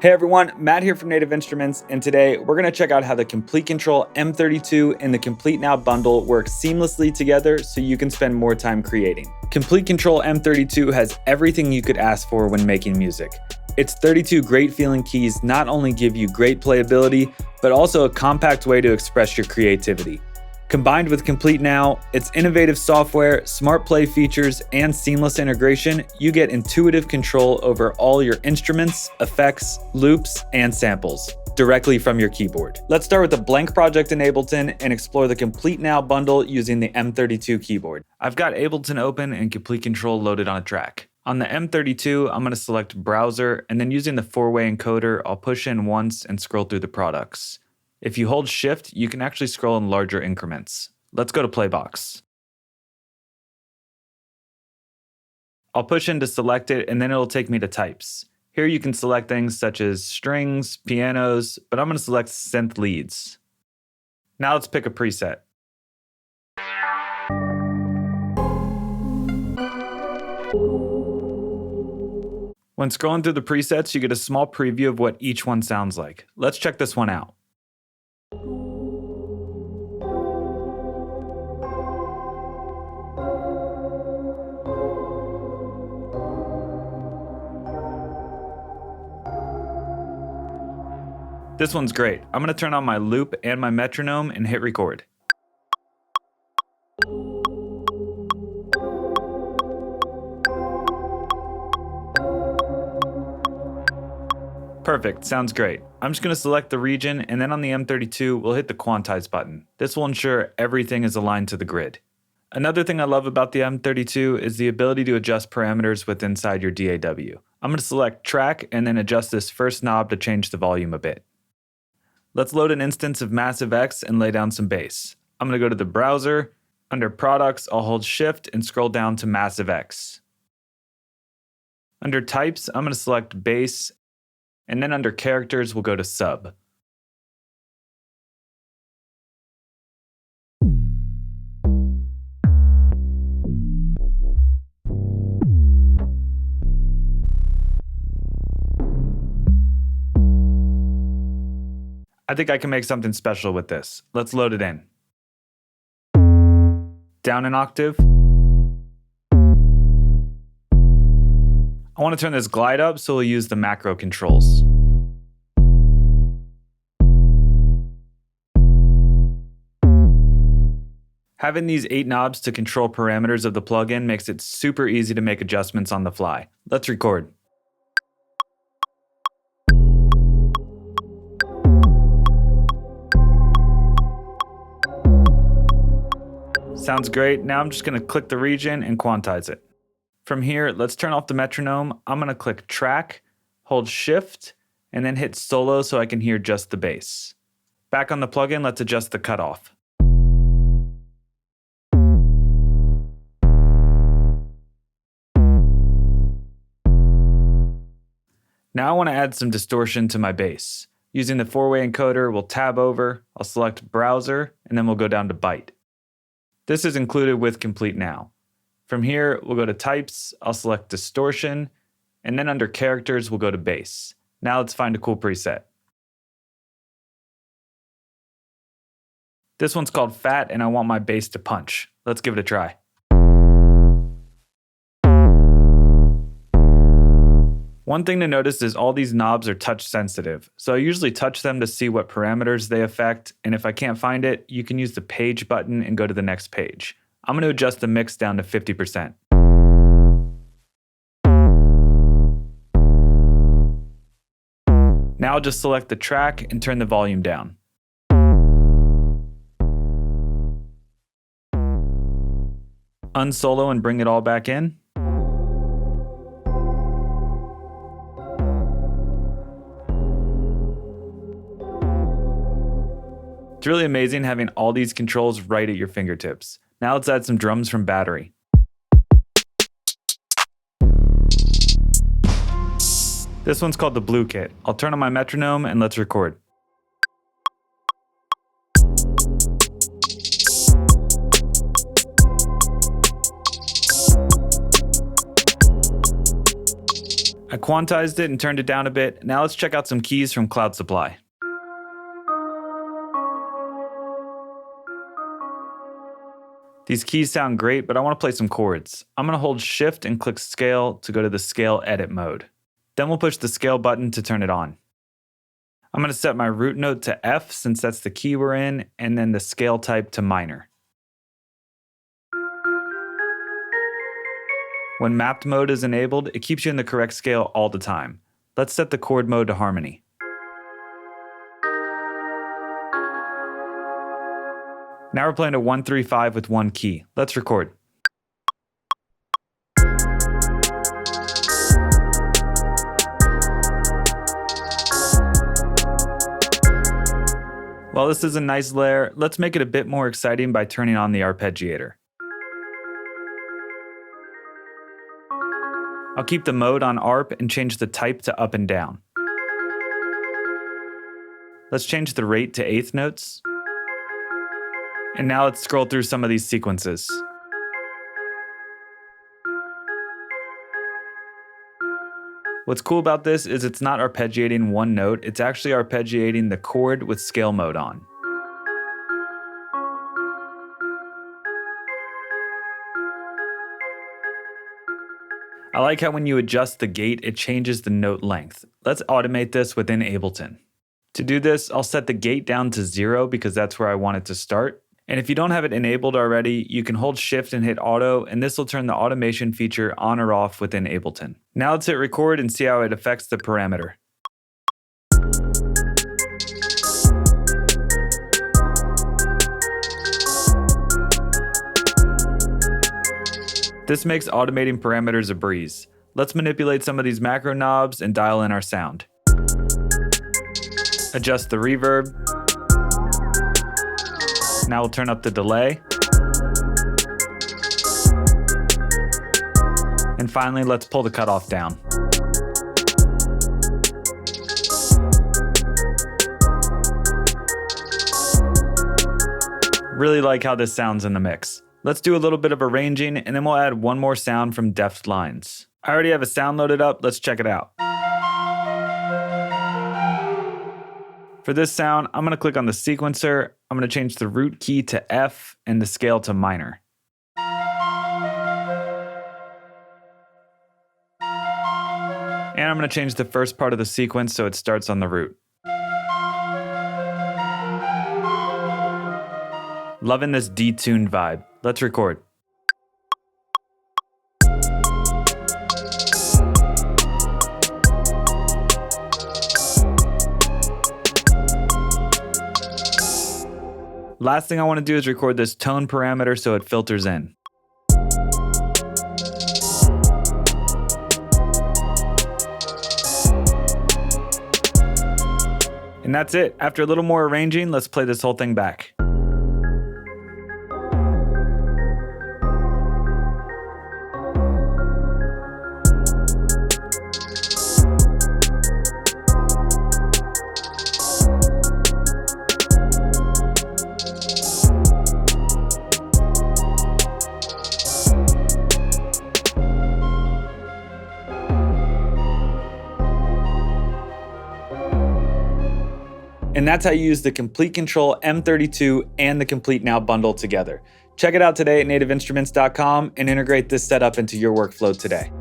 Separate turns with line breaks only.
Hey everyone, Matt here from Native Instruments, and today we're going to check out how the Komplete Kontrol M32 and the Komplete Now bundle work seamlessly together so you can spend more time creating. Komplete Kontrol M32 has everything you could ask for when making music. Its 32 great feeling keys not only give you great playability, but also a compact way to express your creativity. Combined with Komplete Now, its innovative software, smart play features, and seamless integration, you get intuitive control over all your instruments, effects, loops, and samples directly from your keyboard. Let's start with the blank project in Ableton and explore the Komplete Now bundle using the M32 keyboard. I've got Ableton open and Komplete Kontrol loaded on a track. On the M32, I'm going to select Browser, and then using the four-way encoder, I'll push in once and scroll through the products. If you hold Shift, you can actually scroll in larger increments. Let's go to PLAYBOX. I'll push in to select it, and then it'll take me to types. Here you can select things such as strings, pianos, but I'm going to select synth leads. Now let's pick a preset. When scrolling through the presets, you get a small preview of what each one sounds like. Let's check this one out. This one's great. I'm going to turn on my loop and my metronome and hit record. Perfect, sounds great. I'm just going to select the region, and then on the M32, we'll hit the quantize button. This will ensure everything is aligned to the grid. Another thing I love about the M32 is the ability to adjust parameters with inside your DAW. I'm going to select track and then adjust this first knob to change the volume a bit. Let's load an instance of Massive X and lay down some bass. I'm going to go to the browser. Under Products, I'll hold Shift and scroll down to Massive X. Under Types, I'm going to select Bass, and then under Characters, we'll go to Sub. I think I can make something special with this. Let's load it in. Down an octave. I want to turn this glide up, so we'll use the macro controls. Having these 8 knobs to control parameters of the plugin makes it super easy to make adjustments on the fly. Let's record. Sounds great. Now I'm just going to click the region and quantize it. From here, let's turn off the metronome. I'm going to click Track, hold Shift, and then hit Solo so I can hear just the bass. Back on the plugin, let's adjust the cutoff. Now I want to add some distortion to my bass. Using the four-way encoder, we'll tab over, I'll select Browser, and then we'll go down to Byte. This is included with Komplete Now. From here, we'll go to Types, I'll select Distortion, and then under Characters, we'll go to Bass. Now let's find a cool preset. This one's called Fat, and I want my bass to punch. Let's give it a try. One thing to notice is all these knobs are touch sensitive, so I usually touch them to see what parameters they affect, and if I can't find it, you can use the page button and go to the next page. I'm going to adjust the mix down to 50%. Now I'll just select the track and turn the volume down. Unsolo and bring it all back in. It's really amazing having all these controls right at your fingertips. Now let's add some drums from Battery. This one's called the Blue Kit. I'll turn on my metronome and let's record. I quantized it and turned it down a bit. Now let's check out some keys from Cloud Supply. These keys sound great, but I want to play some chords. I'm going to hold Shift and click Scale to go to the Scale Edit mode. Then we'll push the Scale button to turn it on. I'm going to set my root note to F since that's the key we're in, and then the scale type to minor. When mapped mode is enabled, it keeps you in the correct scale all the time. Let's set the chord mode to harmony. Now we're playing a 1-3-5 with one key. Let's record. While this is a nice layer, let's make it a bit more exciting by turning on the arpeggiator. I'll keep the mode on ARP and change the type to up and down. Let's change the rate to eighth notes. And now let's scroll through some of these sequences. What's cool about this is it's not arpeggiating one note, it's actually arpeggiating the chord with scale mode on. I like how when you adjust the gate, it changes the note length. Let's automate this within Ableton. To do this, I'll set the gate down to 0 because that's where I want it to start. And if you don't have it enabled already, you can hold Shift and hit Auto, and this will turn the automation feature on or off within Ableton. Now let's hit record and see how it affects the parameter. This makes automating parameters a breeze. Let's manipulate some of these macro knobs and dial in our sound. Adjust the reverb. Now we'll turn up the delay. And finally, let's pull the cutoff down. Really like how this sounds in the mix. Let's do a little bit of arranging and then we'll add one more sound from DEFT lines. I already have a sound loaded up, let's check it out. For this sound, I'm going to click on the sequencer, I'm going to change the root key to F and the scale to minor. And I'm going to change the first part of the sequence so it starts on the root. Loving this detuned vibe. Let's record. Last thing I want to do is record this tone parameter so it filters in. And that's it. After a little more arranging, let's play this whole thing back. And that's how you use the Komplete Control M32 and the Komplete Now bundle together. Check it out today at nativeinstruments.com and integrate this setup into your workflow today.